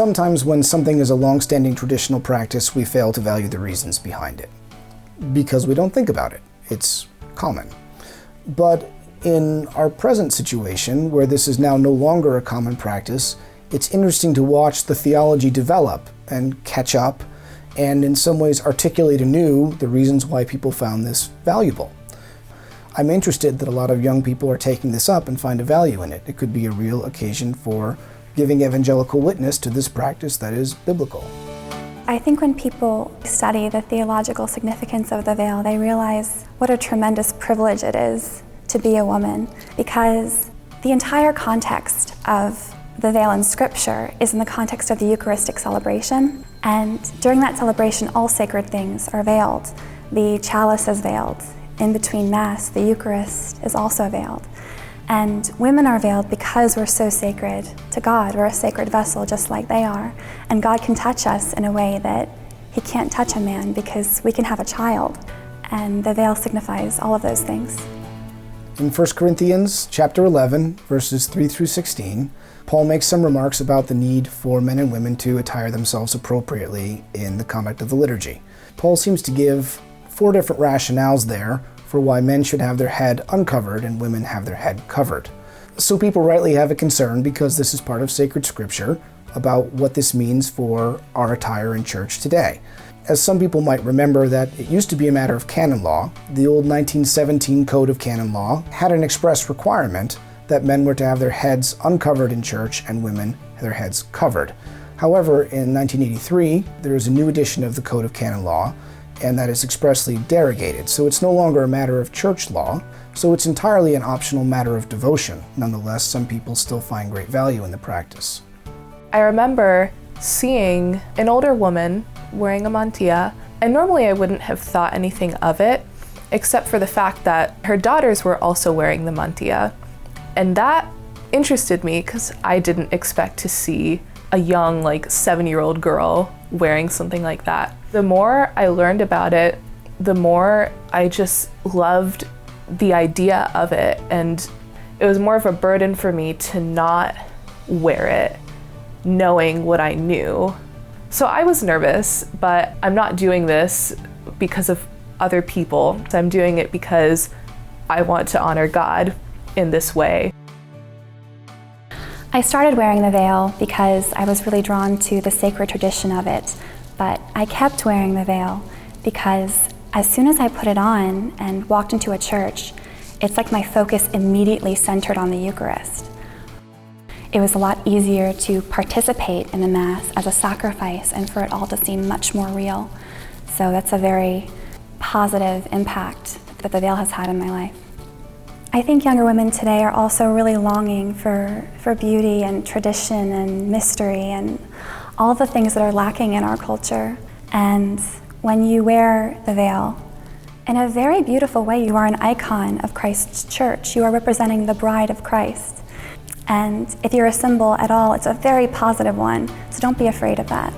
Sometimes when something is a long-standing traditional practice, we fail to value the reasons behind it, because we don't think about it. It's common. But in our present situation, where this is now no longer a common practice, it's interesting to watch the theology develop and catch up, and in some ways articulate anew the reasons why people found this valuable. I'm interested that a lot of young people are taking this up and find a value in it. It could be a real occasion for giving evangelical witness to this practice that is biblical. I think when people study the theological significance of the veil, they realize what a tremendous privilege it is to be a woman, because the entire context of the veil in Scripture is in the context of the Eucharistic celebration. And during that celebration, all sacred things are veiled. The chalice is veiled. In between Mass, the Eucharist is also veiled. And women are veiled because we're so sacred to God. We're a sacred vessel just like they are. And God can touch us in a way that He can't touch a man, because we can have a child. And the veil signifies all of those things. In 1 Corinthians chapter 11, verses 3 through 16, Paul makes some remarks about the need for men and women to attire themselves appropriately in the conduct of the liturgy. Paul seems to give 4 different rationales there for why men should have their head uncovered and women have their head covered. So people rightly have a concern, because this is part of sacred scripture, about what this means for our attire in church today. As some people might remember, that it used to be a matter of canon law. The old 1917 Code of Canon Law had an express requirement that men were to have their heads uncovered in church and women their heads covered. However, in 1983, there is a new edition of the Code of Canon Law, and that is expressly derogated. So it's no longer a matter of church law, so it's entirely an optional matter of devotion. Nonetheless, some people still find great value in the practice. I remember seeing an older woman wearing a mantilla, and normally I wouldn't have thought anything of it, except for the fact that her daughters were also wearing the mantilla. And that interested me, because I didn't expect to see a young, 7-year-old girl wearing something like that. The more I learned about it, the more I just loved the idea of it, and it was more of a burden for me to not wear it, knowing what I knew. So I was nervous, but I'm not doing this because of other people. I'm doing it because I want to honor God in this way. I started wearing the veil because I was really drawn to the sacred tradition of it, but I kept wearing the veil because as soon as I put it on and walked into a church, it's like my focus immediately centered on the Eucharist. It was a lot easier to participate in the Mass as a sacrifice and for it all to seem much more real. So that's a very positive impact that the veil has had in my life. I think younger women today are also really longing for beauty and tradition and mystery and all the things that are lacking in our culture. And when you wear the veil, in a very beautiful way, you are an icon of Christ's church. You are representing the bride of Christ. And if you're a symbol at all, it's a very positive one, so don't be afraid of that.